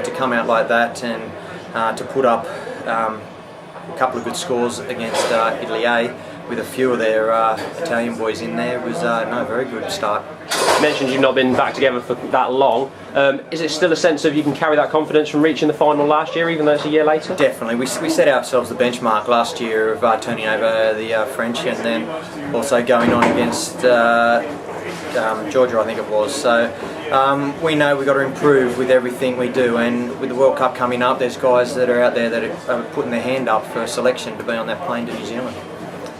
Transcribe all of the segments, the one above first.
to come out like that and to put up a couple of good scores against Italy A with a few of their Italian boys in there was no, very good start. You mentioned you've not been back together for that long. Is it still a sense of you can carry that confidence from reaching the final last year, even though it's a year later? Definitely. We set ourselves the benchmark last year of turning over the French and then also going on against Georgia, I think it was. So we know we've got to improve with everything we do, and with the World Cup coming up, there's guys that are out there that are putting their hand up for selection to be on that plane to New Zealand.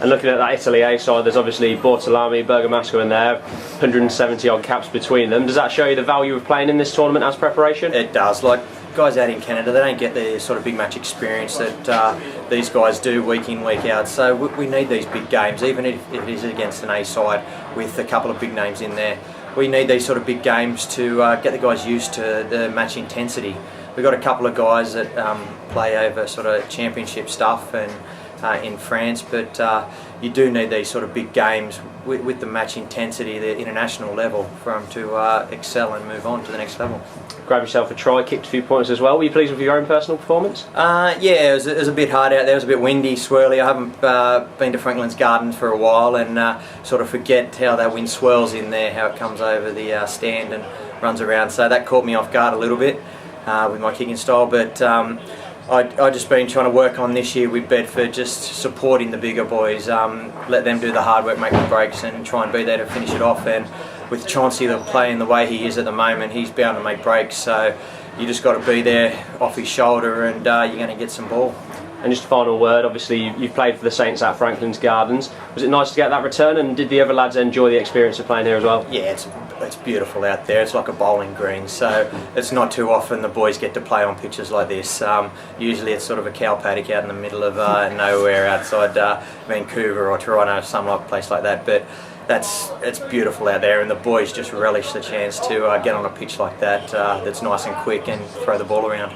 And looking at that Italy A side, there's obviously Bortolami, Bergamasco in there, 170 odd caps between them. Does that show you the value of playing in this tournament as preparation? It does. Like guys out in Canada, they don't get the sort of big match experience that these guys do week in, week out. So we need these big games, even if it is against an A side with a couple of big names in there. We need these sort of big games to get the guys used to the match intensity. We've got a couple of guys that play over sort of championship stuff and in France, but you do need these sort of big games with the match intensity, the international level, for them to excel and move on to the next level. Grab yourself a try, kicked a few points as well. Were you pleased with your own personal performance? Yeah, it was a bit hard out there. It was a bit windy, swirly. I haven't been to Franklin's Gardens for a while, and sort of forget how that wind swirls in there, how it comes over the stand and runs around. So that caught me off guard a little bit with my kicking style, but I just been trying to work on this year with Bedford, just supporting the bigger boys, let them do the hard work, make the breaks and try and be there to finish it off. And with Chauncey playing the way he is at the moment, he's bound to make breaks, so you just got to be there off his shoulder and you're going to get some ball. And just a final word, obviously you've played for the Saints at Franklin's Gardens. Was it nice to get that return, and did the other lads enjoy the experience of playing here as well? Yeah, it's beautiful out there. It's like a bowling green, so it's not too often the boys get to play on pitches like this. Usually it's sort of a cow paddock out in the middle of nowhere outside Vancouver or Toronto, some place like that. But it's beautiful out there, and the boys just relish the chance to get on a pitch like that that's nice and quick and throw the ball around.